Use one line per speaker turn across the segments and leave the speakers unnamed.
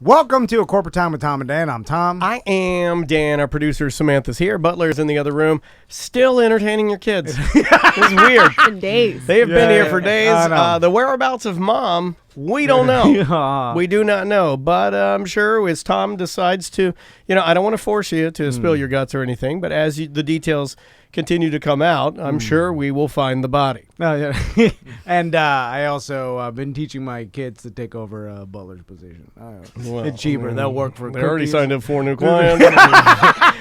Welcome to A Corporate Time with Tom and Dan. I'm Tom.
I am Dan. Our producer Samantha's here. Butler's in the other room, still entertaining your kids. It's weird.
For days.
They have been here for days. The whereabouts of Mom, we don't know. We do not know. But I'm sure as Tom decides to, I don't want to force you to spill your guts or anything, but as the details continue to come out, I'm sure we will find the body.
And I also been teaching my kids to take over Butler's position. It's cheaper. They'll work for
They already signed up 4 new clients.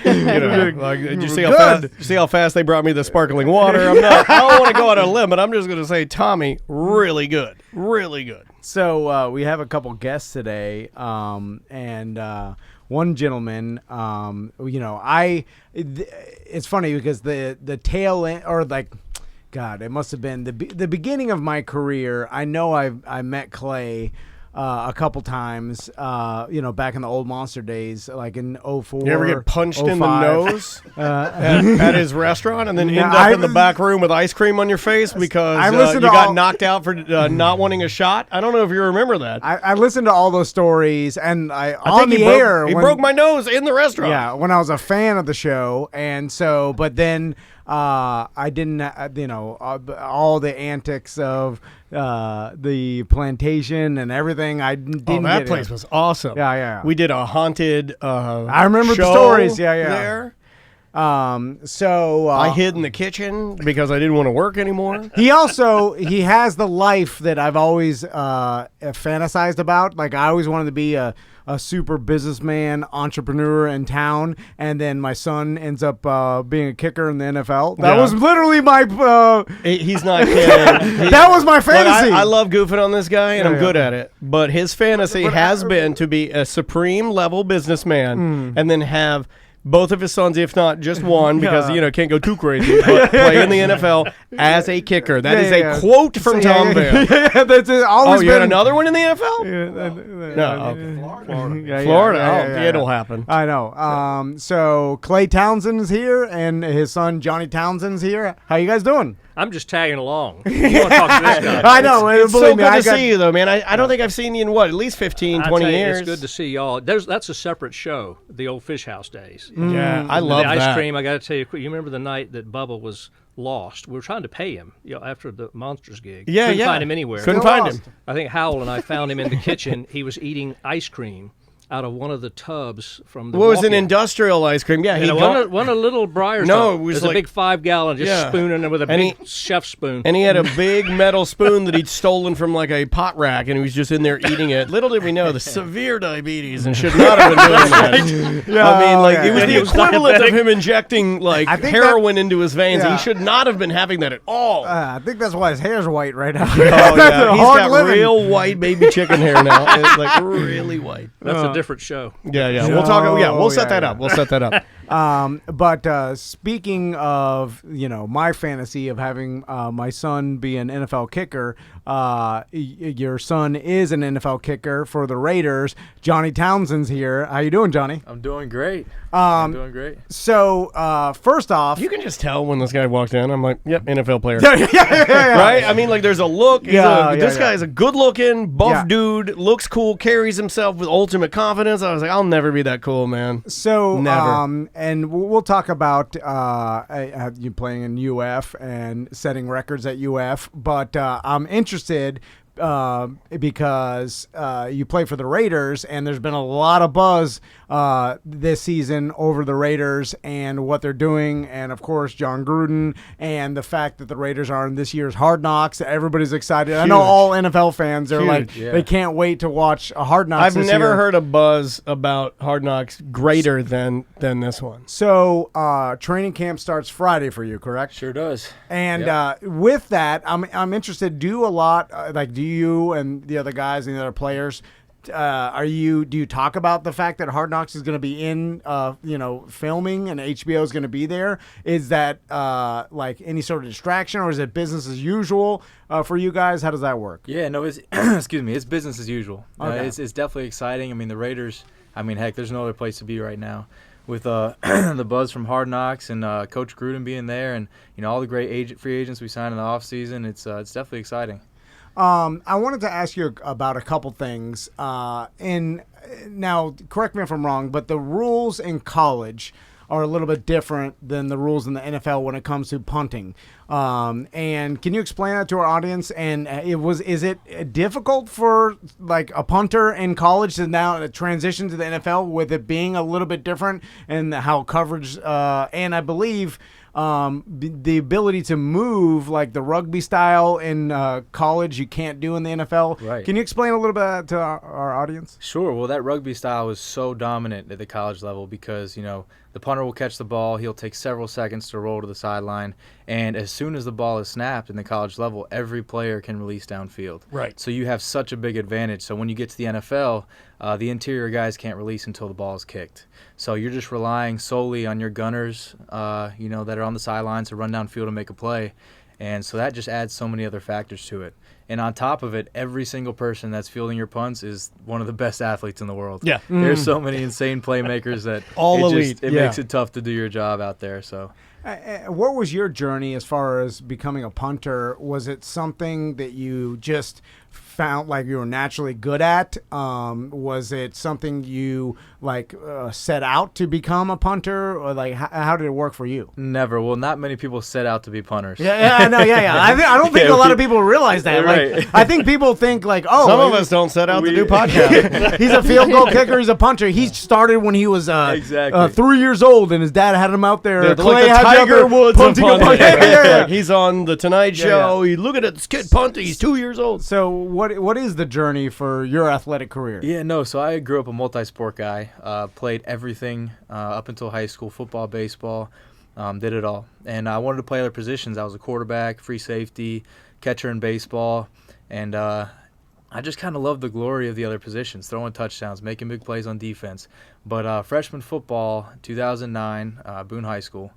Did you see how fast they brought me the sparkling water? I don't want to go out on a limb, but I'm just going to say, Tommy, really good. Really good.
So we have a couple guests today, and one gentleman, it's funny because the tail end, or like, God, it must have been the beginning of my career. I know I met Clay a couple times, back in the old Monster days, like in 04.
You ever get punched
05.
in the nose at his restaurant and then end up in the back room with ice cream on your face because you got knocked out for not wanting a shot? I don't know if you remember that.
I listened to all those stories, and
He broke my nose in the restaurant.
Yeah, when I was a fan of the show, and so, but then I didn't, all the antics of the plantation and everything. I didn't.
That place was awesome.
Yeah.
We did a haunted.
I remember
show
the stories. Yeah.
There.
So
I hid in the kitchen because I didn't want to work anymore.
He has the life that I've always fantasized about. Like, I always wanted to be a super businessman, entrepreneur in town, and then my son ends up being a kicker in the NFL. That was literally my...
He's not kidding.
That was my fantasy.
I love goofing on this guy, and I'm good at it. But his fantasy has been to be a supreme-level businessman and then have... both of his sons, if not just one, because, can't go too crazy, but play in the NFL as a kicker. That is a quote from Tom Van.
That's always
you had another one in the NFL? Florida. It'll happen.
I know. So Clay Townsend's here, and his son Johnny Townsend's here. How you guys doing?
I'm just tagging along. You want to talk to this guy?
I know.
It's so good to see you, though, man. I don't think I've seen you in, at least 15, 20 years.
It's good to see y'all. That's a separate show, the old Fish House days.
Yeah, I love
the
that.
ice cream, I got to tell you, you remember the night that Bubba was lost? We were trying to pay him after the Monsters gig. Couldn't find him anywhere.
Couldn't find him.
I think Howell and I found him in the kitchen. He was eating ice cream out of one of the tubs from the
What was an industrial ice cream? Yeah,
one of little Briar's.
No, it was
like a big 5-gallon, just spooning it with a big chef spoon.
And he had a big metal spoon that he'd stolen from like a pot rack, and he was just in there eating it. Little did we know the severe diabetes and should not have been doing that. It was the equivalent of him injecting heroin into his veins. He should not have been having that at all.
I think that's why his hair's white right now.
He's got real white baby chicken hair now. It's like really white.
That's a different show.
Yeah. We'll talk. Yeah, we'll set that up. We'll set that up.
But speaking of, my fantasy of having my son be an NFL kicker, your son is an NFL kicker for the Raiders. Johnny Townsend's here. How you doing, Johnny?
I'm doing great.
So, first off...
You can just tell when this guy walked in. I'm like, yep, NFL player. Right? I mean, there's a look. This guy is a good-looking, buff dude, looks cool, carries himself with ultimate confidence. I was like, I'll never be that cool, man.
So,
never.
And we'll talk about you playing in UF and setting records at UF, but I'm interested because you play for the Raiders, and there's been a lot of buzz this season over the Raiders and what they're doing, and of course John Gruden and the fact that the Raiders are in this year's Hard Knocks. Everybody's excited. Huge. I know all NFL fans are they can't wait to watch a Hard Knocks.
I've never heard a buzz about Hard Knocks greater than this one.
So training camp starts Friday for you, correct?
Sure does.
And with that, I'm interested. Do you and the other guys and the other players, do you talk about the fact that Hard Knocks is going to be in filming and HBO is going to be there? Is that like any sort of distraction, or is it business as usual for you guys? How does that work?
Yeah, no, it's excuse me, it's business as usual.
Okay.
It's definitely exciting. I mean, the Raiders, heck, there's no other place to be right now with the buzz from Hard Knocks and Coach Gruden being there, and all the great free agents we signed in the offseason. It's definitely exciting.
I wanted to ask you about a couple things. In now, correct me if I'm wrong, but the rules in college are a little bit different than the rules in the NFL when it comes to punting. And can you explain that to our audience? And is it difficult for like a punter in college to now transition to the NFL with it being a little bit different and how coverage and I believe the ability to move like the rugby style in college you can't do in the NFL.
Right.
Can you explain a little bit to our audience?
Sure. Well, that rugby style was so dominant at the college level because, the punter will catch the ball. He'll take several seconds to roll to the sideline. And as soon as the ball is snapped in the college level, every player can release downfield.
Right.
So you have such a big advantage. So when you get to the NFL, the interior guys can't release until the ball is kicked. So you're just relying solely on your gunners, that are on the sidelines to run downfield and make a play. And so that just adds so many other factors to it. And on top of it, every single person that's fielding your punts is one of the best athletes in the world.
Yeah.
There's so many insane playmakers that
elite.
It makes it tough to do your job out there. So,
what was your journey as far as becoming a punter? Was it something that you just found like you were naturally good at? Was it something you set out to become a punter, or like how did it work for you?
Never. Well, not many people set out to be punters.
Yeah, I know. Yeah. I don't think a lot of people realize that.
Right.
I think people think
some of us don't set out to do podcasts.
He's a field goal kicker. He's a punter. He started when he was 3 years old, and his dad had him out there.
Like the Tiger Woods of punting.
Yeah.
He's on the Tonight Show. You look at this kid punting. He's 2 years old.
So what is the journey for your athletic career?
Yeah, no. So I grew up a multi-sport guy. Played everything up until high school: football, baseball, did it all. And I wanted to play other positions. I was a quarterback, free safety, catcher in baseball, and I just kind of loved the glory of the other positions, throwing touchdowns, making big plays on defense. But freshman football, 2009, Boone High School,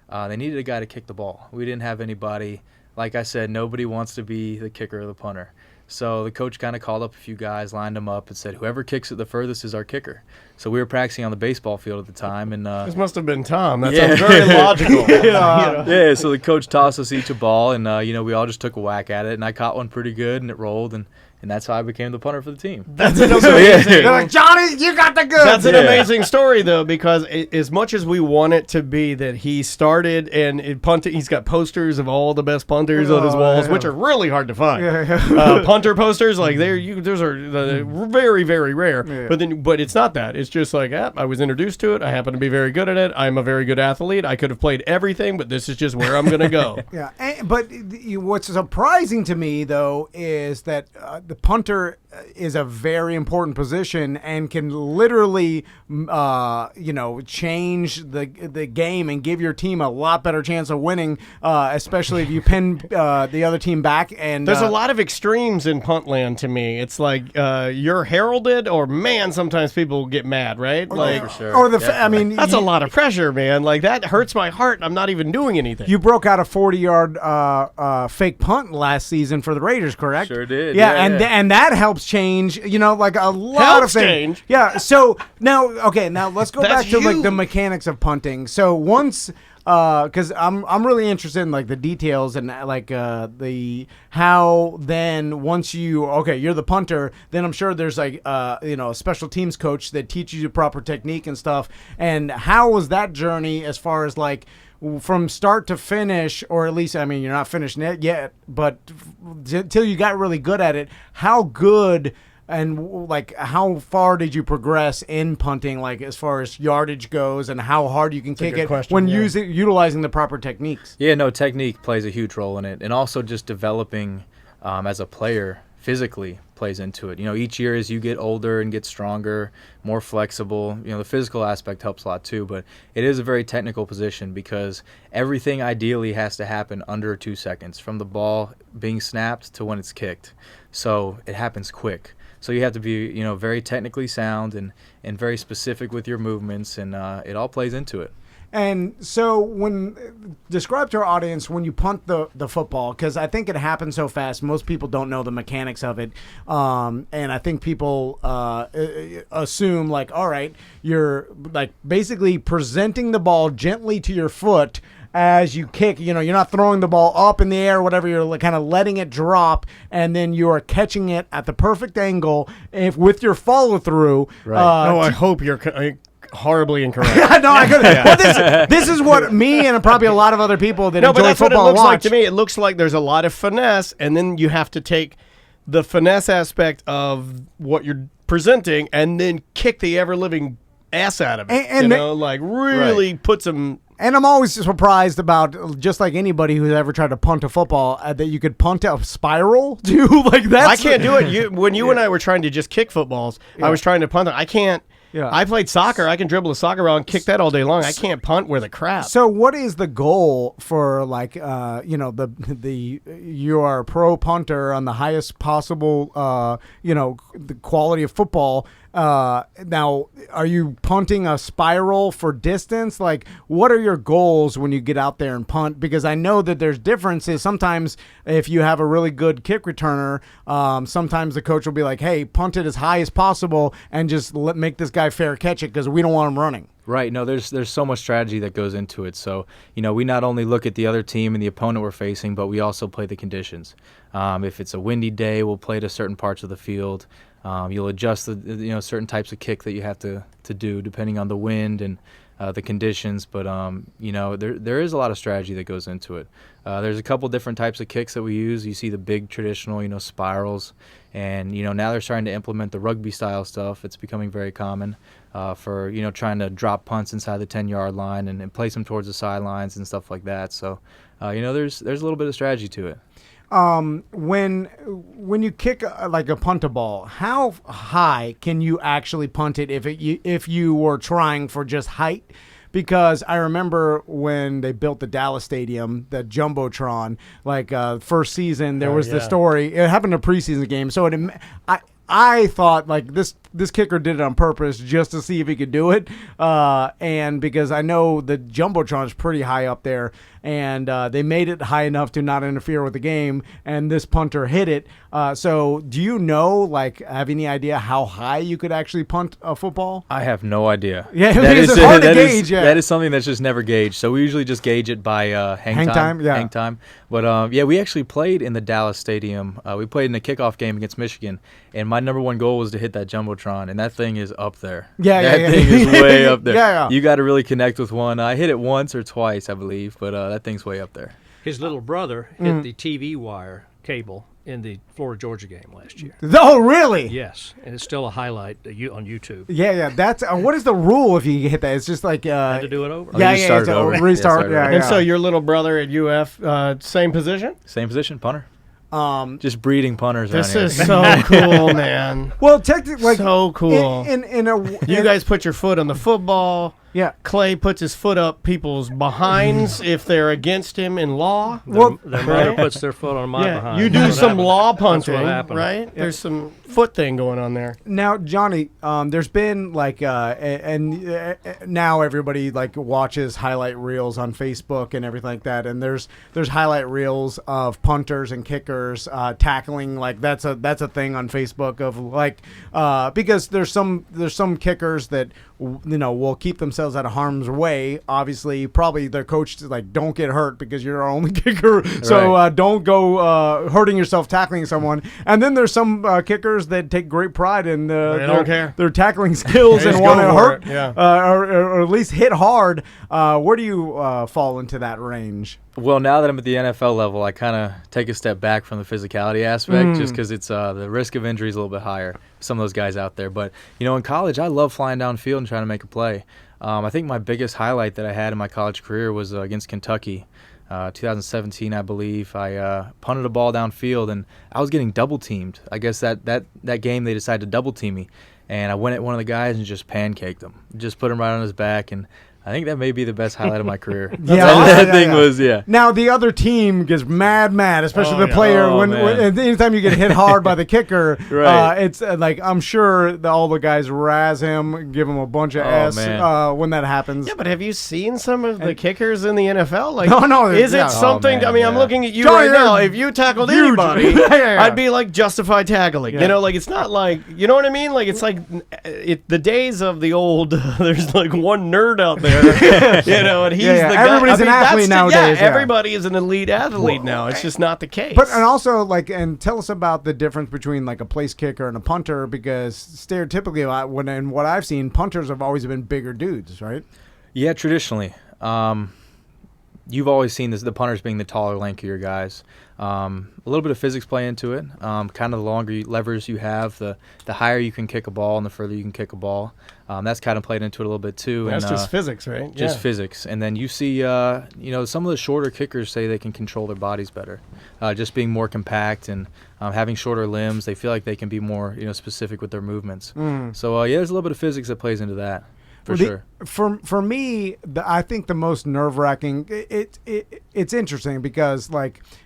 they needed a guy to kick the ball. We didn't have anybody. Like I said, nobody wants to be the kicker or the punter. So the coach kind of called up a few guys, lined them up, and said, whoever kicks it the furthest is our kicker. So we were practicing on the baseball field at the time. And
this must have been Tom. That sounds very logical.
Yeah, so the coach tossed us each a ball, and, we all just took a whack at it. And I caught one pretty good, and it rolled, and that's how I became the punter for the team.
That's an amazing.
They're like, Johnny, you got the goods.
That's an amazing story, though, because as much as we want it to be that he started and it punted, he's got posters of all the best punters on his walls, which are really hard to find. Punter posters, like those are very, very rare. Yeah. But it's not that. It's just like, I was introduced to it. I happen to be very good at it. I'm a very good athlete. I could have played everything, but this is just where I'm going to go.
Yeah, but what's surprising to me, though, is that the punter is a very important position and can literally, change the game and give your team a lot better chance of winning, especially if you pin the other team back. And
there's a lot of extremes in punt land to me. It's like you're heralded, or man, sometimes people get mad, right?
For sure.
Or that's
a lot of pressure, man. Like that hurts my heart. I'm not even doing anything.
You broke out a 40-yard fake punt last season for the Raiders, correct?
Sure did.
Yeah, and that helps change, like a lot of things.
Change.
Yeah. So now let's go back to like the mechanics of punting. So once, because I'm really interested in like the details and like the how then once you're the punter, then I'm sure there's like a special teams coach that teaches you proper technique and stuff. And how was that journey as far as like from start to finish, or at least, you're not finished yet, but until you got really good at it, how good and like how far did you progress in punting, like as far as yardage goes, and how hard you can kick it when utilizing the proper techniques?
Yeah, no, technique plays a huge role in it, and also just developing as a player physically plays into it. Each year as you get older and get stronger, more flexible, the physical aspect helps a lot too, but it is a very technical position because everything ideally has to happen under 2 seconds from the ball being snapped to when it's kicked. So it happens quick. So you have to be, very technically sound and very specific with your movements, and it all plays into it.
And so describe to our audience when you punt the football, because I think it happens so fast. Most people don't know the mechanics of it. And I think people assume like, all right, you're like basically presenting the ball gently to your foot as you kick. You know, you're not throwing the ball up in the air or whatever. You're kind of letting it drop, and then you are catching it at the perfect angle with your follow through.
Right. I hope you're horribly incorrect.
No, I couldn't. Well, this is what me and probably a lot of other people that enjoy
that's
football
what it looks
watch.
like to me. It looks like there's a lot of finesse, and then you have to take the finesse aspect of what you're presenting and then kick the ever-living ass out of it. And really put some...
And I'm always surprised about, just like anybody who's ever tried to punt a football, that you could punt a spiral too. Like that.
I can't do it. When you and I were trying to just kick footballs, I was trying to punt them. I can't. Yeah. I played soccer. I can dribble a soccer ball and kick that all day long. I can't punt worth a crap.
So what is the goal for you are a pro punter on the highest possible the quality of football. Now, are you punting a spiral for distance? Like, what are your goals when you get out there and punt? Because I know that there's differences. Sometimes if you have a really good kick returner, sometimes the coach will be like, hey, punt it as high as possible and just make this guy fair catch it because we don't want him running.
Right. No, there's so much strategy that goes into it. So, we not only look at the other team and the opponent we're facing, but we also play the conditions. If it's a windy day, we'll play to certain parts of the field. You'll adjust the certain types of kick that you have to do depending on the wind and the conditions. But there is a lot of strategy that goes into it. There's a couple different types of kicks that we use. You see the big traditional spirals, and now they're starting to implement the rugby style stuff. It's becoming very common for trying to drop punts inside the 10-yard line and place them towards the sidelines and stuff like that. So there's a little bit of strategy to it.
When you kick like a punt a ball, how high can you actually punt it if you were trying for just height? Because I remember when they built the Dallas Stadium, the Jumbotron, first season, there was the story. It happened in a preseason game, so I thought this kicker did it on purpose just to see if he could do it, and because I know the Jumbotron is pretty high up there, and they made it high enough to not interfere with the game, and this punter hit it. So do you have any idea how high you could actually punt a football?
I have no idea.
Yeah, because it's hard to gauge.
That is something that's just never gauged. So we usually just gauge it by hang time.
Yeah.
Hang time. But we actually played in the Dallas Stadium. We played in a kickoff game against Michigan, and my number one goal was to hit that Jumbotron, and that thing is up there. That thing is way up there.
Yeah.
You got to really connect with one. I hit it once or twice, I believe, but that thing's way up there.
His little brother hit the TV wire cable in the Florida-Georgia game last year.
Oh, really?
Yes, and it's still a highlight on YouTube.
Yeah. That's what is the rule if you hit that? It's just like
had to do it over.
Restart. Yeah,
and so your little brother at UF, same position?
Same position, punter. Just breeding punters.
This
around
is
here.
so cool, man.
Well, technically,
so cool. You guys put your foot on the football.
Yeah.
Clay puts his foot up people's behinds if they're against him in law.
Their mother puts their foot on my behind.
You do some law punting, right?
Yeah.
There's some foot thing going on there.
Now, Johnny, there's been now everybody watches highlight reels on Facebook and everything like that, and there's highlight reels of punters and kickers tackling. That's a thing on Facebook of because there's some kickers that will keep themselves out of harm's way. Obviously, probably their coach is don't get hurt because you're our only kicker, so don't go hurting yourself tackling someone. And then there's some kickers that take great pride in their tackling skills and want to hurt, or at least hit hard. Where do you fall into that range?
Well, now that I'm at the NFL level, I kind of take a step back from the physicality aspect just because it's the risk of injury is a little bit higher for some of those guys out there. But, in college, I love flying downfield and trying to make a play. I think my biggest highlight that I had in my college career was against Kentucky. 2017, I believe. I punted a ball downfield, and I was getting double-teamed. I guess that game they decided to double-team me, and I went at one of the guys and just pancaked him. Just put him right on his back, and I think that may be the best highlight of my career. That thing was.
Now the other team gets mad, especially the player when anytime you get hit hard by the kicker. It's I'm sure all the guys razz him, give him a bunch of when that happens.
Yeah, but have you seen some of the kickers in the NFL?
No.
Is it something? I'm looking at you right now. If you tackled anybody, I'd be justified tackling.
Yeah.
It's not you know what I mean? It's the days of the old. There's one nerd out there and he's the guy.
Everybody's an athlete nowadays.
Everybody is an elite athlete now. It's just not the case.
But and also and tell us about the difference between like a place kicker and a punter, because stereotypically, what I've seen, punters have always been bigger dudes, right?
Yeah, traditionally. You've always seen the punters being the taller, lankier guys. A little bit of physics play into it. Kind of the longer levers you have, the higher you can kick a ball and the further you can kick a ball. That's kind of played into it a little bit too.
That's just physics, right?
Just physics. And then you see, some of the shorter kickers say they can control their bodies better. Just being more compact and having shorter limbs, they feel like they can be more specific with their movements. So there's a little bit of physics that plays into that. Sure.
For me, I think the most nerve-wracking. It's interesting because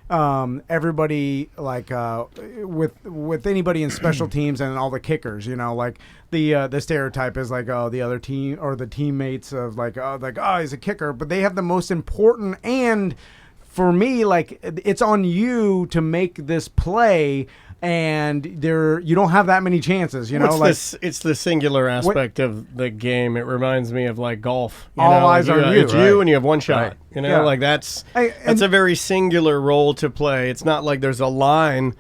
everybody with anybody in special teams and all the kickers, the stereotype is the other team or the teammates of he's a kicker, but they have the most important, and for me it's on you to make this play. And you don't have that many chances,
It's the singular aspect of the game. It reminds me of golf.
All eyes on you.
It's you, and you have one shot.
Right.
That's a very singular role to play. It's not like there's a line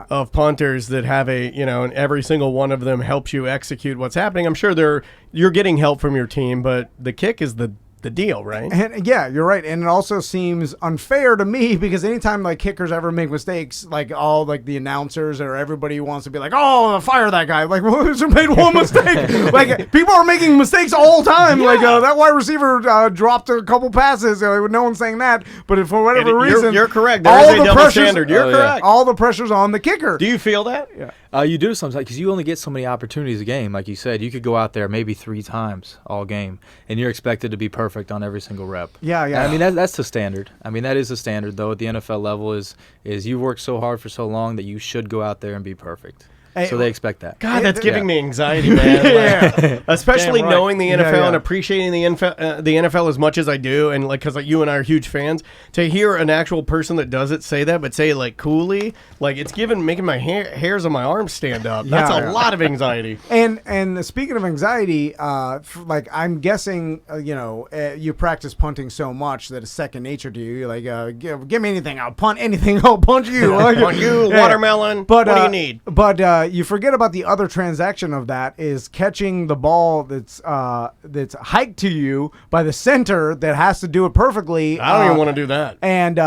of punters that have and every single one of them helps you execute what's happening. I'm sure you're getting help from your team, but the kick is the deal, right?
And you're right. And it also seems unfair to me because anytime kickers ever make mistakes, all the announcers or everybody wants to be fire that guy. Who's made one mistake? People are making mistakes all the time. That wide receiver dropped a couple passes. No one's saying that, but for whatever reason,
you're correct. There is a double standard. You're correct.
All the pressure's on the kicker.
Do you feel that?
Yeah.
You do sometimes because you only get so many opportunities a game. Like you said, you could go out there maybe 3 times all game, and you're expected to be perfect on every single rep.
Yeah.
I mean, that's the standard. I mean, that is the standard, though, at the NFL level is you've worked so hard for so long that you should go out there and be perfect. So they expect that.
God, that's giving me anxiety, man. Especially knowing the NFL and appreciating the NFL as much as I do, and because you and I are huge fans. To hear an actual person that does it say that, but say it coolly, it's making my hairs on my arms stand up. That's a lot of anxiety.
And speaking of anxiety, I'm guessing you practice punting so much that it's second nature to you. Give me anything, I'll punt anything, I'll punch you.
Punt you, watermelon. But what do you need?
But you forget about the other transaction of that is catching the ball that's hiked to you by the center that has to do it perfectly.
I don't even want to do that.
And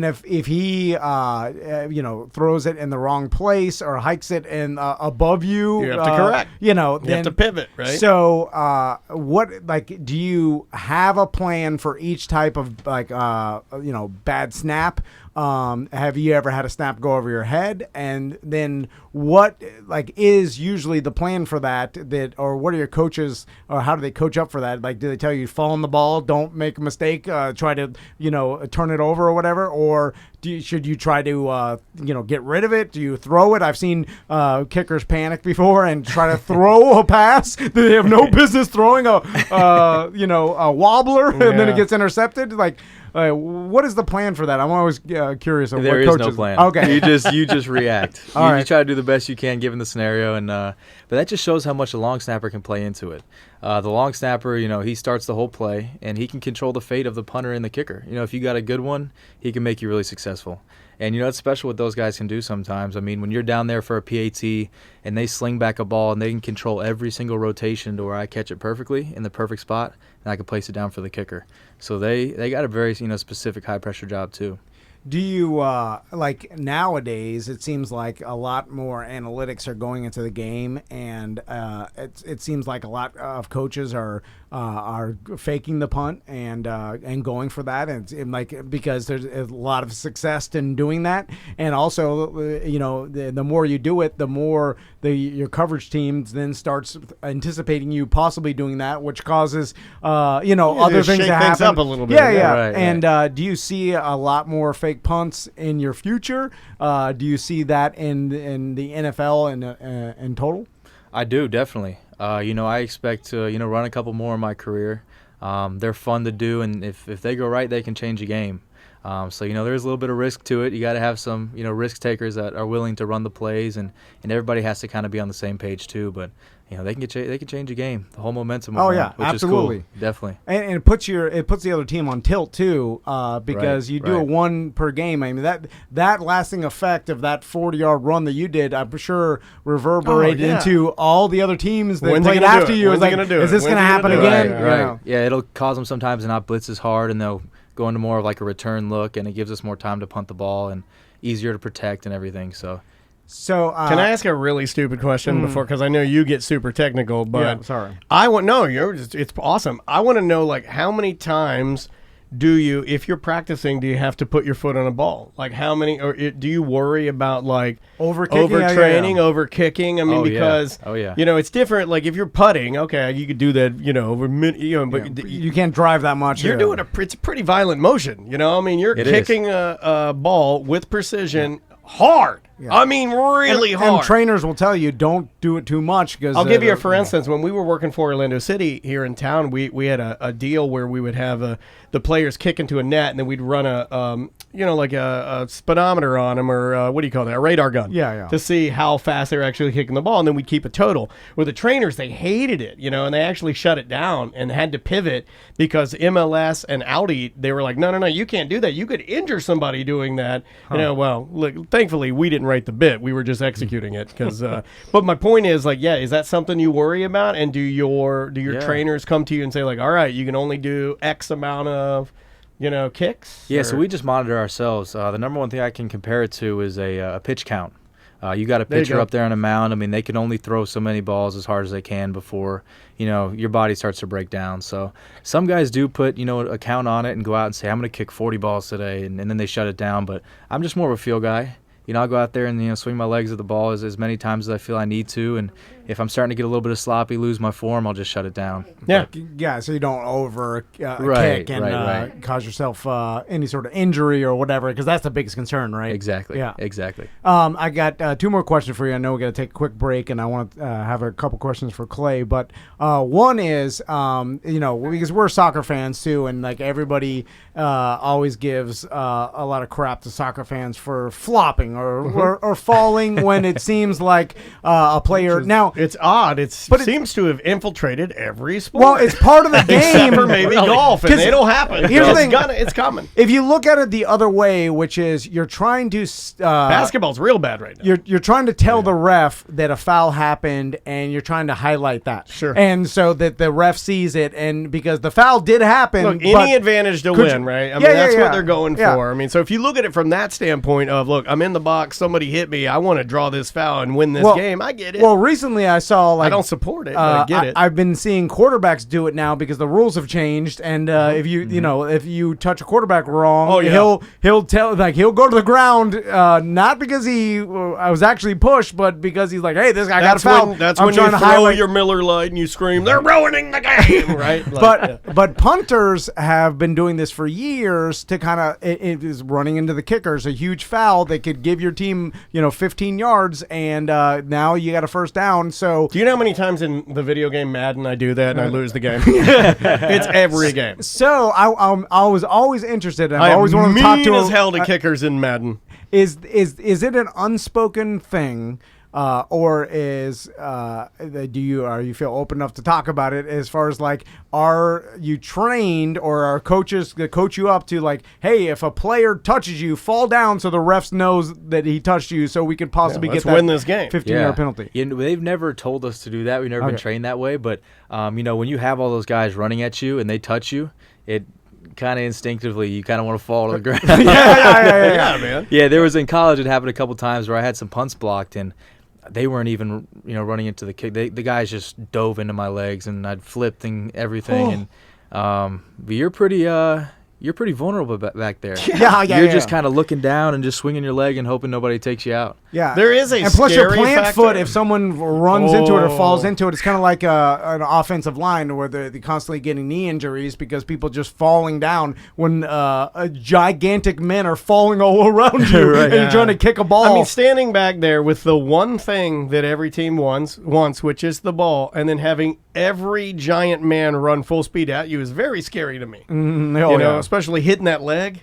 if he throws it in the wrong place or hikes it in above you,
you have to correct.
You
have to pivot, right?
So do you have a plan for each type of bad snap? Have you ever had a snap go over your head? And then what is usually the plan for that or what are your coaches or how do they coach up for that? Do they tell you fall on the ball, don't make a mistake, try to turn it over or whatever, or should you try to get rid of it? Do you throw it? I've seen kickers panic before and try to throw a pass that they have no business throwing, a wobbler, and then it gets intercepted. What is the plan for that? I'm always curious.
There is no plan.
Okay,
you just react. You try to do the best you can given the scenario, and but that just shows how much a long snapper can play into it. The long snapper, he starts the whole play, and he can control the fate of the punter and the kicker. If you got a good one, he can make you really successful. And it's special what those guys can do sometimes. I mean, when you're down there for a PAT and they sling back a ball and they can control every single rotation to where I catch it perfectly in the perfect spot and I can place it down for the kicker. So they got a very specific high pressure job too.
Do you nowadays? It seems like a lot more analytics are going into the game, and it seems like a lot of coaches are faking the punt and going for that, and because there's a lot of success in doing that, and also the more you do it, the more your coverage teams then starts anticipating you possibly doing that, which causes other things to happen.
Things up a little bit.
Yeah.
Right,
and do you see a lot more fake punts in your future? Do you see that in the NFL in total?
I do, definitely. I expect to run a couple more in my career. They're fun to do, and if they go right, they can change a game. So, there's a little bit of risk to it. You got to have some, risk takers that are willing to run the plays, and everybody has to kind of be on the same page too. But they can change a game, the whole momentum.
Oh
of
yeah,
which
absolutely,
is cool. Definitely.
And it puts the other team on tilt too, because you do a one per game. I mean that lasting effect of that 40-yard run that you did, I'm sure reverberated into all the other teams that played after you. Is this going to happen again?
Right. Yeah, it'll cause them sometimes to not blitz as hard, and they'll go into more of like a return look, and it gives us more time to punt the ball and easier to protect and everything. So
can I ask a really stupid question before? Because I know you get super technical, but
sorry.
It's awesome. I want to know, like, how many times if you're practicing, do you have to put your foot on a ball? Like, how many, or do you worry about like overtraining, over kicking? I mean, because it's different. Like if you're putting, okay, you could do that, but
you can't drive that much.
You're doing it's a pretty violent motion. I mean, you're kicking a ball with precision. Hard. Yeah. I mean, really hard.
And trainers will tell you don't do it too much. Because
I'll give you for instance, when we were working for Orlando City here in town, we had a deal where we would have the players kick into a net, and then we'd run like a speedometer on them, or what do you call that? A radar gun.
Yeah.
To see how fast they're actually kicking the ball, and then we'd keep a total. With the trainers, they hated it, and they actually shut it down and had to pivot because MLS and Audi, they were like, no, you can't do that. You could injure somebody doing that. Well, look, thankfully we didn't write the bit. We were just executing it because. But my point is, like, is that something you worry about? And do your trainers come to you and say, like, all right, you can only do X amount of kicks?
Yeah, so we just monitor ourselves. The number one thing I can compare it to is a pitch count. You got a pitcher up there on a mound. I mean, they can only throw so many balls as hard as they can before, your body starts to break down. So some guys do put, a count on it and go out and say, I'm going to kick 40 balls today, and then they shut it down. But I'm just more of a feel guy. I'll go out there and swing my legs at the ball as many times as I feel I need to, and if I'm starting to get a little bit of sloppy, lose my form, I'll just shut it down.
Yeah. So you don't over kick and cause yourself any sort of injury or whatever, because that's the biggest concern, right?
Exactly.
Yeah.
Exactly.
I got two more questions for you. I know we got to take a quick break, and I want to have a couple questions for Clay. But one is, because we're soccer fans too, and like everybody always gives a lot of crap to soccer fans for flopping or falling when it seems like a player now.
It's odd. It seems to have infiltrated every sport.
Well, it's part of the game.
Except for maybe golf, and it'll happen.
Here's the thing.
It's coming.
If you look at it the other way, which is you're trying to...
basketball's real bad right now.
You're trying to tell the ref that a foul happened, and you're trying to highlight that.
Sure.
And so that the ref sees it, and because the foul did happen...
Look, any advantage to win, right? I mean, that's what they're going for. I mean, so if you look at it from that standpoint of, look, I'm in the box, somebody hit me, I want to draw this foul and win this game, I get it.
Well, recently I saw
I don't support it, but I get it.
I've been seeing quarterbacks do it now because the rules have changed, and if you touch a quarterback wrong, he'll tell, like, he'll go to the ground, not because he was actually pushed, but because he's like, hey, this guy got a foul.
That's when you throw your Miller Lite and you scream, they're ruining the game, right?
But punters have been doing this for years to kind of it is running into the kickers, a huge foul that could give your team 15 yards, and now you got a first down. So
do you know how many times in the video game Madden I do that and I lose the game? It's every game.
So I was always interested. I always wanted to talk to
as hell to kickers in Madden.
Is it an unspoken thing? Or are you feel open enough to talk about it as far as like, are you trained or are coaches that coach you up to like, hey, if a player touches you, fall down so the refs knows that he touched you so we could possibly
win this game.
15-yard penalty.
They've never told us to do that. We've never been trained that way. But, when you have all those guys running at you and they touch you, it kind of instinctively you kind of want to fall to the ground.
Yeah, man.
Yeah, there was in college, it happened a couple times where I had some punts blocked and they weren't even, running into the kick. The guys just dove into my legs, and I'd flipped and everything. And but you're pretty vulnerable back there. You're just kind of looking down and just swinging your leg and hoping nobody takes you out.
Yeah,
there is a
and plus your
scary
plant
factor.
foot. If someone runs into it or falls into it, it's kind of like an offensive line where they're constantly getting knee injuries because people just falling down when gigantic men are falling all around you and you're trying to kick a ball.
I mean, standing back there with the one thing that every team wants, which is the ball, and then having every giant man run full speed at you is very scary to me. especially hitting that leg.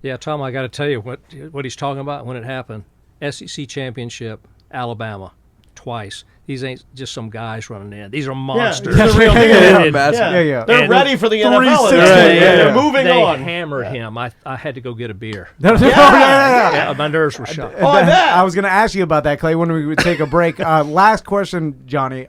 Yeah, Tom, I got to tell you what he's talking about when it happened. SEC championship, Alabama, twice. These ain't just some guys running in. These are monsters.
Yeah, real deal.
Yeah.
They're ready for the NFL.
They're
moving
they
on.
hammered him. I had to go get a beer.
Yeah.
My nerves were shot.
Oh, I bet.
I was going to ask you about that, Clay, when we would take a break. Last question, Johnny.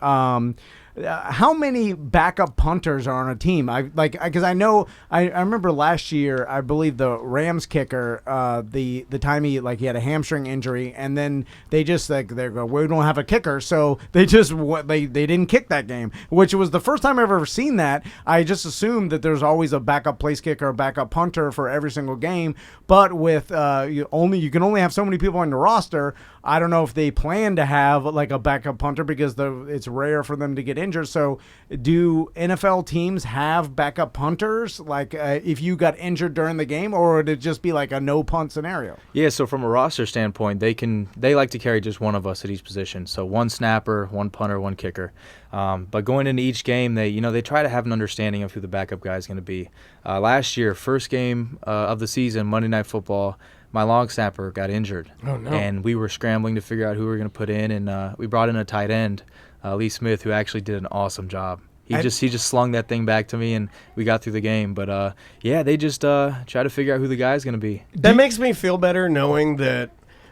How many backup punters are on a team? Because I know I remember last year, I believe the Rams kicker, the time he had a hamstring injury, and then they just we don't have a kicker, so they didn't kick that game, which was the first time I've ever seen that. I just assumed that there's always a backup place kicker, a backup punter for every single game, but with you can only have so many people on your roster. I don't know if they plan to have like a backup punter because it's rare for them to get injured. So do NFL teams have backup punters if you got injured during the game, or would it just be like a no punt scenario?
Yeah, so from a roster standpoint, they like to carry just one of us at each position. So one snapper, one punter, one kicker. But going into each game, they try to have an understanding of who the backup guy is going to be. Last year, first game of the season, Monday Night Football, my long snapper got injured.
Oh, no.
And we were scrambling to figure out who we were going to put in, and we brought in a tight end, Lee Smith, who actually did an awesome job. He just slung that thing back to me, and we got through the game. But, they just try to figure out who the guy is going to be.
That makes me feel better knowing that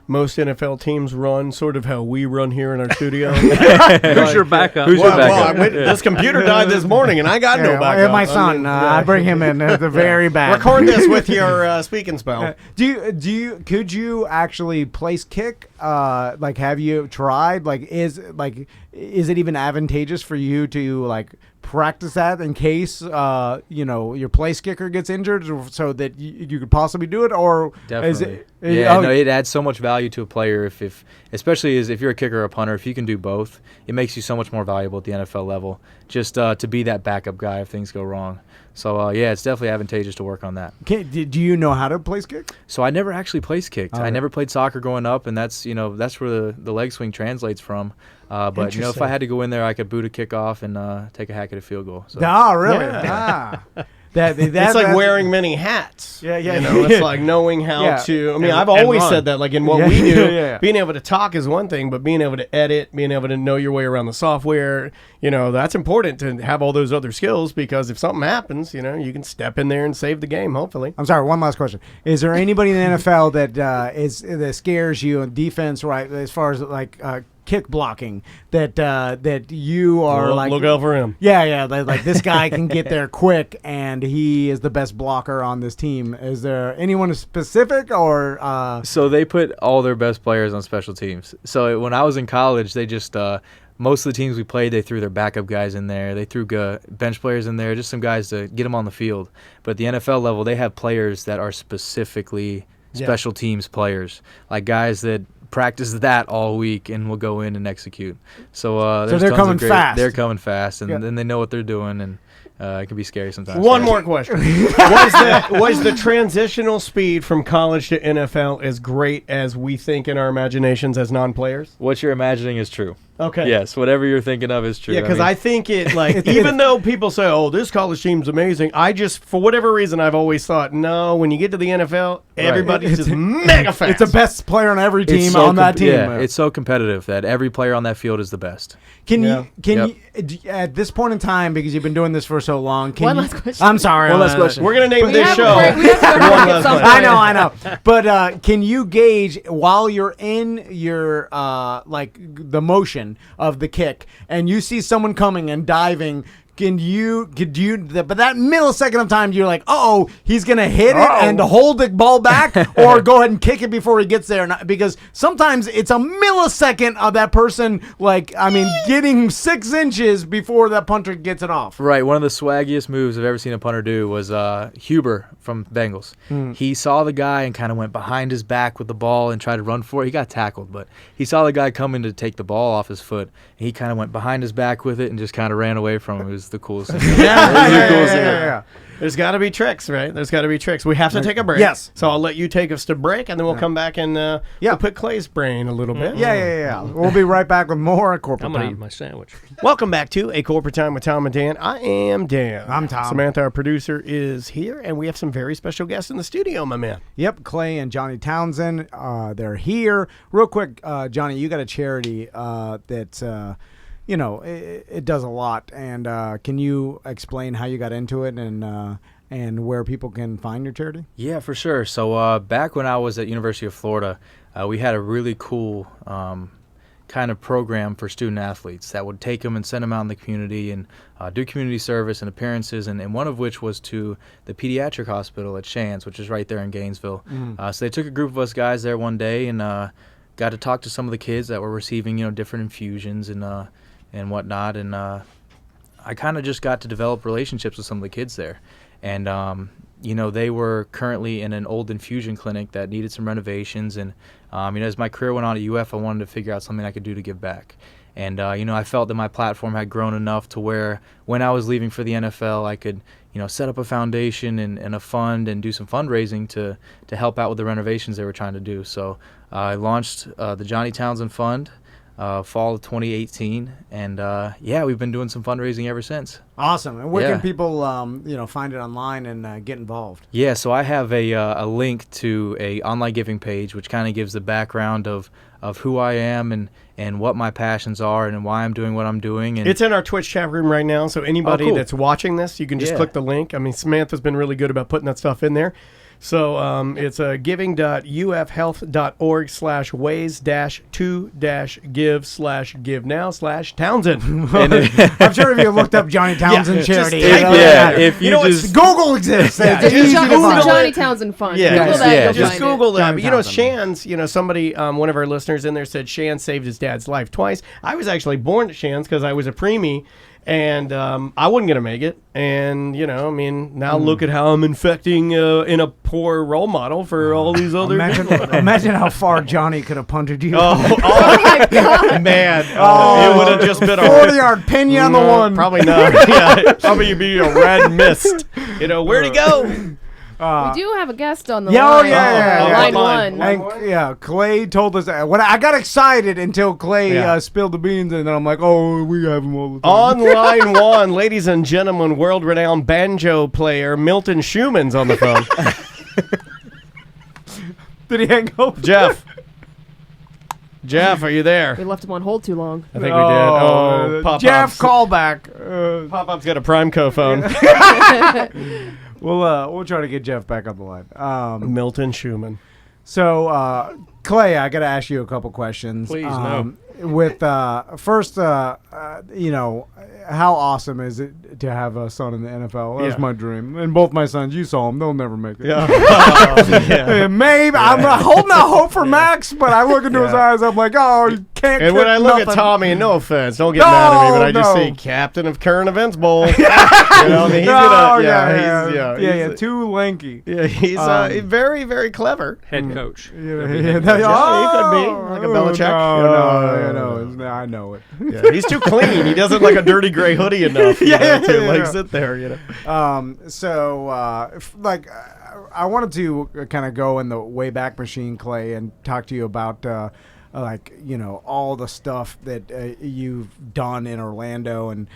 most NFL teams run sort of how we run here in our studio.
Who's your backup?
Who's your backup?
This computer died this morning, and I got no backup.
My son, I bring him in at the very back.
Record this with your speaking spell.
Could you actually place kick? Have you tried? Is it even advantageous for you to practice that in case your place kicker gets injured, so that you could possibly do it? Or
definitely, it adds so much value to a player especially if you're a kicker or a punter. If you can do both, it makes you so much more valuable at the NFL level. Just to be that backup guy if things go wrong. So it's definitely advantageous to work on that.
Do you know how to place kick?
So I never actually place kicked. I never played soccer growing up, and that's where the leg swing translates from. But if I had to go in there, I could boot a kickoff and take a hack at a field goal. So.
Oh, really?
Yeah. It's like wearing many hats.
Yeah.
It's like knowing how to. I mean, I've always said that. Like in what we do, being able to talk is one thing, but being able to edit, being able to know your way around the software, that's important to have all those other skills, because if something happens, you can step in there and save the game. Hopefully.
I'm sorry. One last question: is there anybody in the NFL that scares you in defense, right? As far as kick blocking, that you are
look out for him.
Yeah. This guy can get there quick, and he is the best blocker on this team. Is there anyone specific, or?
So they put all their best players on special teams. So when I was in college, they just most of the teams we played, they threw their backup guys in there. They threw bench players in there, just some guys to get them on the field. But at the NFL level, they have players that are specifically special teams players, like guys that practice that all week and will go in and execute. So
they're coming fast.
They're coming fast, and then they know what they're doing, and it can be scary sometimes.
One more question: was the transitional speed from college to NFL as great as we think in our imaginations as non-players?
What you're imagining is true.
Okay.
Yes, whatever you're thinking of is true.
Yeah, because I think it, even though people say, oh, this college team's amazing, I just, for whatever reason, I've always thought, no, when you get to the NFL, everybody's just mega fast.
It's the best player on every team on that team.
Yeah, it's so competitive that every player on that field is the best.
Can you, at this point in time, because you've been doing this for so long,
One last question.
I'm sorry.
One last question.
We're going to name this show.
I know. But can you gauge while you're in your, the motion of the kick, and you see someone coming and diving, but that millisecond of time, you're like, oh, he's going to hit it and hold the ball back, or go ahead and kick it before he gets there. Because sometimes it's a millisecond of that person, getting 6 inches before that punter gets it off.
Right. One of the swaggiest moves I've ever seen a punter do was Huber from Bengals. He saw the guy and kind of went behind his back with the ball and tried to run for it. He got tackled, but he saw the guy coming to take the ball off his foot. And he kind of went behind his back with it and just kind of ran away from him. It was the coolest thing.
Yeah.
There's got to be tricks, right? There's got to be tricks. We have to take a break.
Yes.
So I'll let you take us to break, and then we'll come back and we'll pick Clay's brain a little bit.
Yeah. We'll be right back with more corporate
I'm going to
time.
eat my sandwich.
Welcome back to A Corporate Time with Tom and Dan. I am Dan.
I'm Tom.
Samantha, our producer, is here, and we have some very special guests in the studio, my man.
Yep, Clay and Johnny Townsend, they're here. Real quick, Johnny, you got a charity that, it does a lot. And can you explain how you got into it and where people can find your charity?
Yeah, for sure. So back when I was at University of Florida, we had a really cool kind of program for student athletes that would take them and send them out in the community and do community service and appearances, and one of which was to the pediatric hospital at Shands, which is right there in Gainesville. So they took a group of us guys there one day and got to talk to some of the kids that were receiving, different infusions and whatnot, and I kind of just got to develop relationships with some of the kids there. And, they were currently in an old infusion clinic that needed some renovations. And, as my career went on at UF, I wanted to figure out something I could do to give back. And, I felt that my platform had grown enough to where when I was leaving for the NFL, I could, set up a foundation and a fund and do some fundraising to help out with the renovations they were trying to do. So I launched the Johnny Townsend Fund. Fall of 2018, and we've been doing some fundraising ever since.
Awesome. And where can people, find it online and get involved? Yeah,
so I have a link to a online giving page, which kind of gives the background of who I am and what my passions are and why I'm doing what I'm doing. And
it's in our Twitch chat room right now, so anybody that's watching this, you can just click the link. I mean, Samantha's been really good about putting that stuff in there. So it's giving.ufhealth.org/ways-to-give/give-now/Townsend.
I'm sure if you looked up Johnny Townsend charity,
if you
just Google exists.
Google Johnny Townsend Fund. Google that,
just Google that. But
Townsend.
Shands, somebody, one of our listeners in there said Shands saved his dad's life twice. I was actually born at Shands because I was a preemie. And I wasn't going to make it. And, now look at how I'm infecting in a poor role model for all these other people.
Imagine how far Johnny could have punted you.
Oh my God. Man. It would have just been a
40-yard pin you on the one.
Probably not. Yeah, probably be a red mist. Where'd he go?
We do have a guest on the line. Line one.
And, Clay told us that. When I got excited until Clay spilled the beans, and then I'm like, oh, we have him all the time.
On line one, ladies and gentlemen, world-renowned banjo player Milton Schumann's on the phone.
Did he hang up?
Jeff, are you there?
We left him on hold too long.
I think we did. Oh, Pop-Up's.
Jeff, call back.
Pop-Up's got a Primeco phone.
We'll try to get Jeff back on the line.
Milton Schumann.
So, Clay, I got to ask you a couple questions.
Please, no.
With first, how awesome is it to have a son in the NFL? That's my dream. And both my sons, you saw them; they'll never make it. Yeah. Maybe I'm holding out hope for Max, but I look into his eyes. I'm like, oh, you can't.
And when I look at Tommy, and no offense, don't get mad at me, but I just see captain of current events bowl. He's
too lanky.
Yeah, he's very, very clever.
Head coach.
He could be like a Belichick.
No, I know it.
Yeah, he's too clean. He doesn't like a dirty gray hoodie enough. To sit there.
I wanted to kind of go in the Wayback Machine, Clay, and talk to you about all the stuff that you've done in Orlando and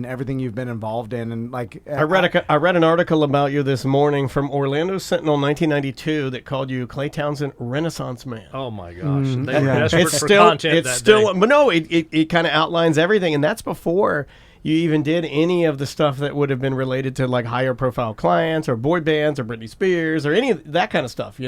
everything you've been involved in, and
I read an article about you this morning from Orlando Sentinel 1992 that called you Clay Townsend Renaissance Man.
Oh my gosh, they were desperate for content that day.
But no, it kind of outlines everything, and that's before you even did any of the stuff that would have been related to like higher profile clients or boy bands or Britney Spears or any of that kind of stuff,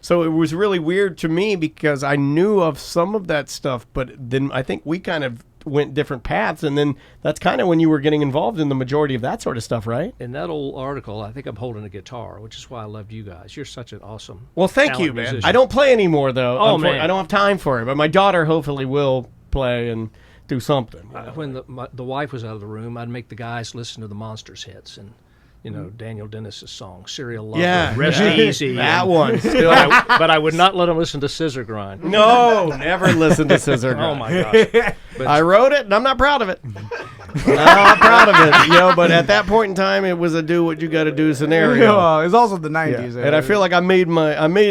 So it was really weird to me because I knew of some of that stuff, but then I think we kind of went different paths, and then that's kind of when you were getting involved in the majority of that sort of stuff, right?
In that old article, I think I'm holding a guitar, which is why I loved you guys. You're such an awesome
thank you, man.
Musician.
I don't play anymore, though.
Oh, man.
I don't have time for it, but my daughter hopefully will play and do something.
When the wife was out of the room, I'd make the guys listen to the Monsters hits and Daniel Dennis's song "Serial Lover," "Rest Easy,"
that one.
But I would not let them listen to Scissor Grind.
No, never listen to Scissor Grind.
Oh my gosh!
I wrote it, and I'm not proud of it. I'm proud of it, but at that point in time, it was a do what you got to do scenario.
It's also the 90s.
And I feel like I made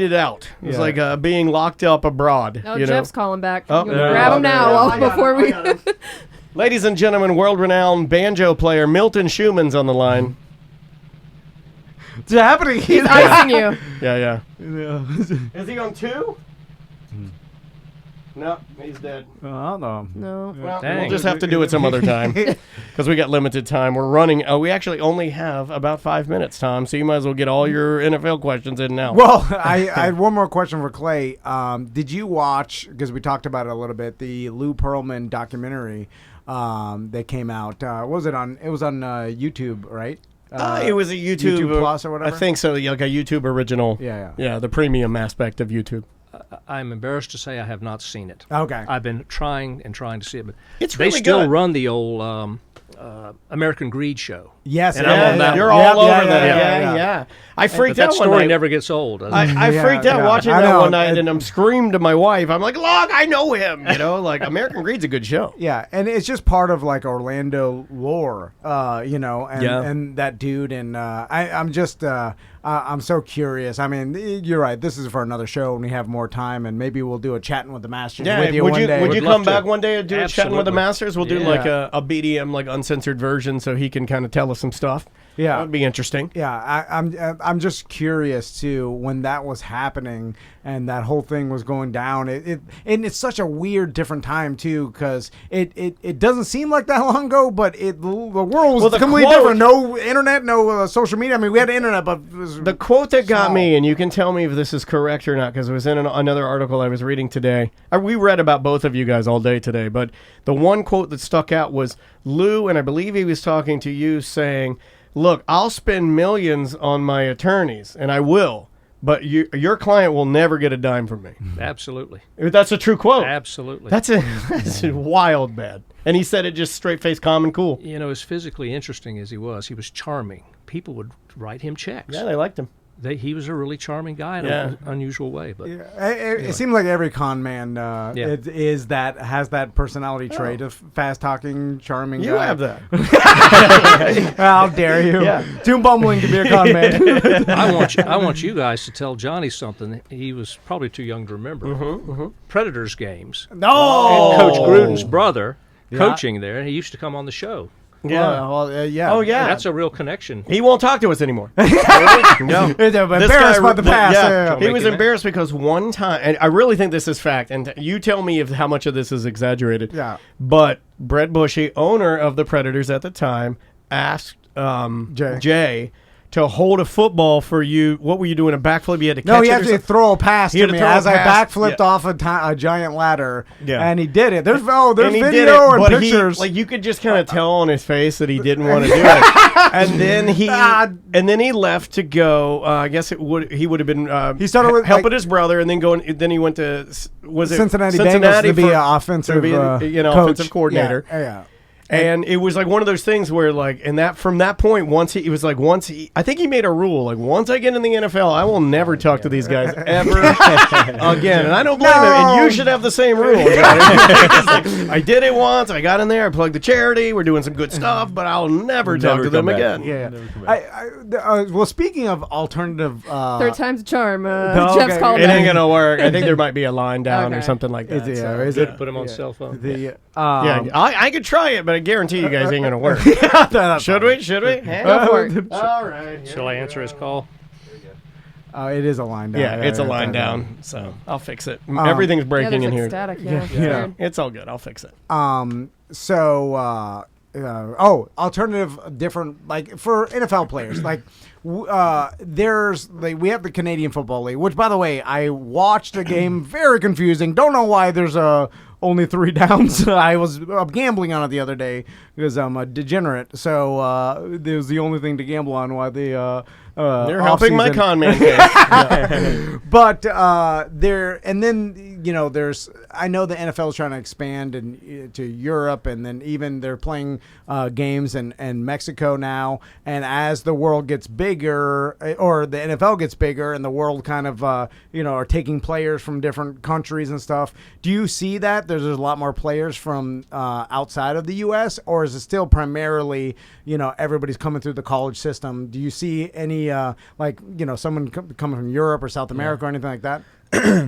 it out. It's like being locked up abroad.
Oh, Jeff's calling back.
Oh,
You wanna grab him now before we.
Ladies and gentlemen, world-renowned banjo player Milton Schumann's on the line.
It's happening.
He's icing you.
Yeah. Is he on 2? No, he's dead.
Oh, no.
No.
Well,
Dang.
we'll just have to do it some other time because we got limited time. We're running. We actually only have about 5 minutes, Tom. So you might as well get all your NFL questions in now.
Well, I had one more question for Clay. Did you watch, because we talked about it a little bit, the Lou Pearlman documentary that came out? What was it on? It was on YouTube, right?
It was a YouTube
Plus or whatever?
I think so. Like a YouTube original.
Yeah.
The premium aspect of YouTube.
I'm embarrassed to say I have not seen it.
Okay.
I've been trying to see it, but
It's
they
really
still
good.
run the old American Greed show.
Yes.
And I'm on that
You're
one.
all over
Yeah,
that.
yeah.
Yeah. I
But
freaked
that
out one
story
night.
never gets old. does it?
I
Yeah,
freaked out
yeah.
watching
I
that
know.
one night, and I'm screamed to my wife. I'm like, "Look, I know him." Like American Greed's a good show.
Yeah, and it's just part of like Orlando lore, and that dude, and I'm so curious. I mean, you're right. This is for another show, and we have more time, and maybe we'll do a chatting with the Masters with you
would
one
you
day.
would you
Would love
come
to.
back one day and do a chatting with the
Absolutely.
Masters? We'll do
Yeah.
like a BDM, like uncensored version, so he can kind of tell us some stuff.
Yeah.
That would be interesting.
Yeah, I'm just curious too when that was happening and that whole thing was going down. And it's such a weird, different time too, because it doesn't seem like that long ago, but the world was
the
completely
quote-
different. No internet, no social media. I mean, we had internet, but it was
The quote that got
small.
me, and you can tell me if this is correct or not, because it was in another article I was reading today. We read about both of you guys all day today, but the one quote that stuck out was Lou, and I believe he was talking to you, saying, "Look, I'll spend millions on my attorneys, and I will, but your client will never get a dime from me."
Absolutely.
That's a true quote.
Absolutely.
That's a wild bad. And he said it just straight face, calm, and cool.
As physically interesting as he was charming. People would write him checks.
Yeah, they liked him.
He was a really charming guy in an unusual way. But
It seems like every con man has that personality trait of fast talking, charming.
You
guy.
have that.
How dare you?
Yeah.
Too bumbling to be a con man.
I want you guys to tell Johnny something. He was probably too young to remember. Predators games.
No.
And Coach Gruden's brother coaching there. He used to come on the show.
Yeah.
Yeah.
Oh, yeah.
That's a real connection.
He won't talk to us anymore. No.
Embarrassed by the past.
Yeah,
Yeah.
he was embarrassed because one time, and I really think this is fact, and you tell me how much of this is exaggerated.
Yeah.
But Brett Bushy, owner of the Predators at the time, asked Jay to hold a football for you. What were you doing? A backflip? You had to catch
No, he
it or
had to
something?
throw a pass
He
to
had to
me
throw a
as I
pass.
backflipped
Yeah.
off a giant ladder.
Yeah.
And he did it. There's
And he did
video
it,
and
but
pictures.
you could just kind of tell on his face that he didn't want to do it. And then he left to go. I guess he would have been.
He started with,
helping his brother, and then he went to
Cincinnati Bengals to be an offensive,
to be,
coach.
offensive coordinator.
Yeah.
And it was like one of those things where, like, from that point, I think he made a rule, like, once I get in the NFL, I will never talk to these guys ever again. And I don't blame him. And you should have the same rule. I did it once. I got in there. I plugged the charity. We're doing some good stuff, but I'll never talk to them
come back.
again.
Yeah. Well, speaking of alternative,
Third time's a charm.
okay.
Jeff's calling
It
back.
ain't gonna work. I think there might be a line down or
Okay.
something like that.
is
Good
it
put him on cell phone.
I could try it, but I guarantee you guys ain't gonna work. Should we?
Go for it.
All right.
Shall I answer his call?
It is a line down.
Yeah, it's a line down, so I'll fix it. Everything's
Yeah,
breaking
there's
in
like
here.
static. Yeah. It's
Yeah.
weird.
It's all good. I'll fix it.
Alternative, different, like for NFL players, like we have the Canadian Football League, which, by the way, I watched the game, very confusing. Don't know why there's only 3 downs. I was gambling on it the other day because I'm a degenerate, so it was the only thing to gamble on. Why
They're helping my
off-season.
con man case.
But and then there's I know the NFL is trying to expand to Europe, and then even they're playing games in Mexico now. And as the world gets bigger, or the NFL gets bigger, and the world kind of are taking players from different countries and stuff. Do you see that there's a lot more players from outside of the U.S., or is it still primarily everybody's coming through the college system? Do you see any someone coming from Europe or South America or anything like that?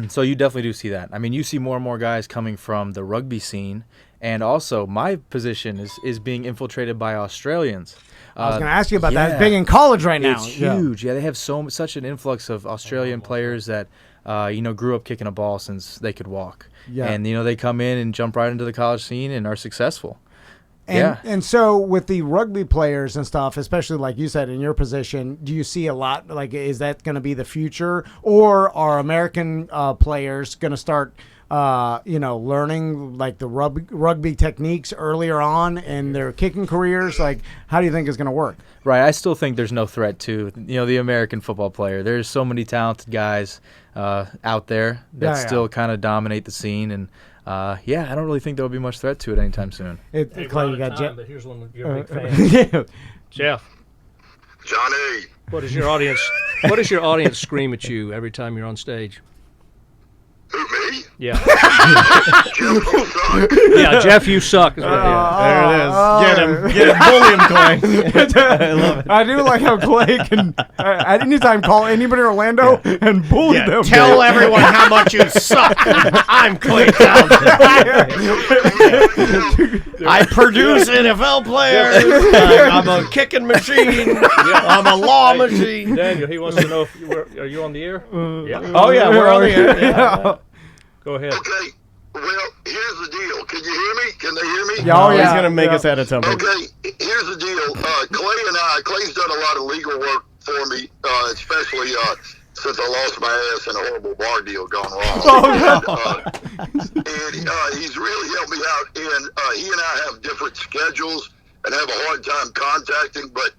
So you definitely do see that. I mean, you see more and more guys coming from the rugby scene, and also my position is being infiltrated by Australians.
I was going to ask you about that. It's big in college right now.
It's huge. Yeah, they have such an influx of Australian players that grew up kicking a ball since they could walk.
Yeah.
And they come in and jump right into the college scene and are successful.
And so with the rugby players and stuff, especially like you said in your position, do you see a lot, is that going to be the future, or are American players going to start learning the rugby techniques earlier on in their kicking careers? How do you think it's going to work?
Right. I still think there's no threat to the American football player. There's so many talented guys out there that still kind of dominate the scene, and I don't really think there'll be much threat to it anytime soon.
Clay, you got Jeff.
But here's one of your big fans. Jeff.
Johnny.
What does your audience scream at you every time you're on stage?
Who, me?
Yeah.
Jeff, you suck.
Yeah, Jeff, you suck. Is what
There it is. Get him. Bully him, Clay. I love it.
I do like how Clay can at any time call anybody in Orlando and bully them.
Tell everyone how much you suck. I'm Clay Townsend. I produce NFL players. I'm a kicking machine. I'm a law machine.
Daniel, he wants to know are you on the air? Yeah.
Oh, yeah, we're on the air. Yeah.
Go ahead.
Okay, well, here's the deal. Can you hear me? Can they hear me?
Yeah,
He's going to make us out of something.
Okay, here's the deal. Clay's done a lot of legal work for me, especially since I lost my ass in a horrible bar deal gone wrong. And he's really helped me out. And he and I have different schedules and have a hard time contacting. But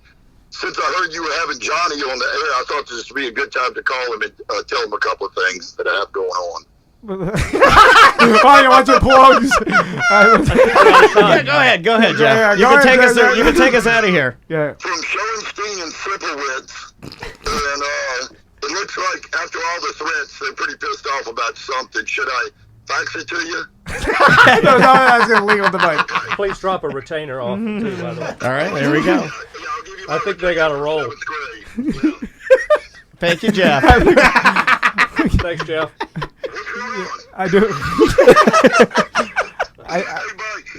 since I heard you were having Johnny on the air, I thought this would be a good time to call him and tell him a couple of things that I have going on.
Oh, you want your plugs?
Yeah, go ahead, Jeff. You can take us out of here.
Yeah.
From Schoenstein and Simplewitz, and it looks like after all the threats, they're pretty pissed off about something. Should I fax it to you?
No, that's an illegal device.
Please drop a retainer off too, by the way.
All right, there we go.
Yeah, I'll give you
I think they got a roll.
It's great. Yeah.
Thank you, Jeff.
Thanks, Jeff.
What's going on?
I do.
Hey,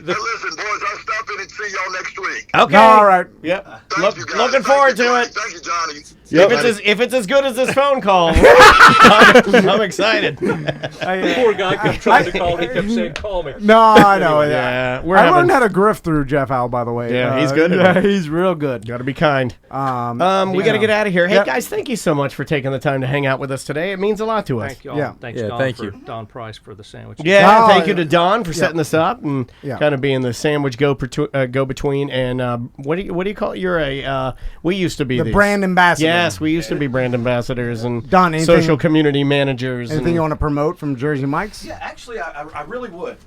listen, boys, I'll stop in and see y'all next week.
Okay.
All right.
Yep.
Thank you, guys.
Looking forward to it.
Thank you, Johnny.
If it's as good as this phone call, I'm excited.
Poor guy kept trying to call. He kept saying, "Call me."
No, I know.
Yeah,
I learned how to grift through Jeff Al, by the way.
Yeah, he's good at
Yeah,
it.
he's real good.
Got to be kind. We got to get out of here. Hey, guys, thank you so much for taking the time to hang out with us today. It means a lot to us.
Thank you all.
Yeah.
Thanks,
Yeah,
Don,
thank
for
you.
Don Price for the sandwich.
Yeah,
Oh,
thank you
yeah.
to Don for setting this up and
Yeah.
kind of being the sandwich go between. And what do you call it? You're a we used to be
The
these.
brand ambassador.
Yes, we used to be brand ambassadors and
Don, anything-
social community managers.
Anything
and,
you want to promote from Jersey Mike's?
Yeah, actually, I really would.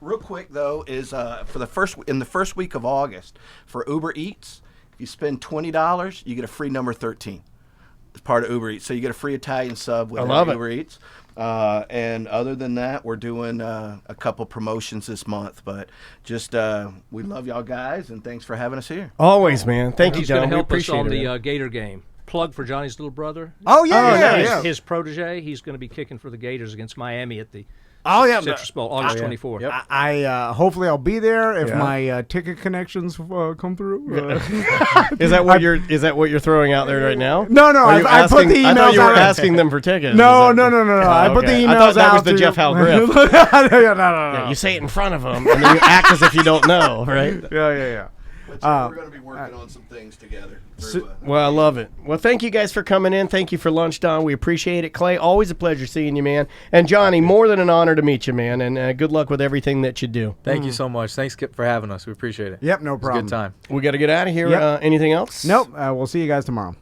Real quick though, is for the first week of August for Uber Eats, if you spend $20, you get a free number 13 as part of Uber Eats. So you get a free Italian sub with
love it.
Uber Eats. And other than that, we're doing a couple promotions this month. But just we love y'all guys, and thanks for having us here.
Always, man. Thank you,
He's going
Don.
to
We
help us
appreciate
on
it.
the Gator game. Plug for Johnny's little brother.
Oh, yeah.
His protege. He's going to be kicking for the Gators against Miami at the
Oh, yeah.
Citrus Bowl, August 24th.
Yep.
I hopefully I'll be there if
Yeah.
my ticket connections come through.
Is that what you're throwing out there right now?
No,
Are you
I put the emails
I thought you were
out.
asking them for tickets.
No.
Is that-
I put the
okay.
emails
I thought that was
out
the
to-
Jeff Hal Griff.
no.
Yeah, you say it in front of them, and then you act as if you don't know, right?
Yeah.
But we're going to be working on some things together.
Well, I love it. Well, thank you guys for coming in. Thank you for lunch, Don. We appreciate it. Clay, always a pleasure seeing you, man. And Johnny, more than an honor to meet you, man. And good luck with everything that you do.
Thank you so much. Thanks, Kip, for having us. We appreciate it.
Yep, no
It was a
problem.
good time.
We got to get out of here.
Yep.
Anything else?
Nope. We'll see you guys tomorrow.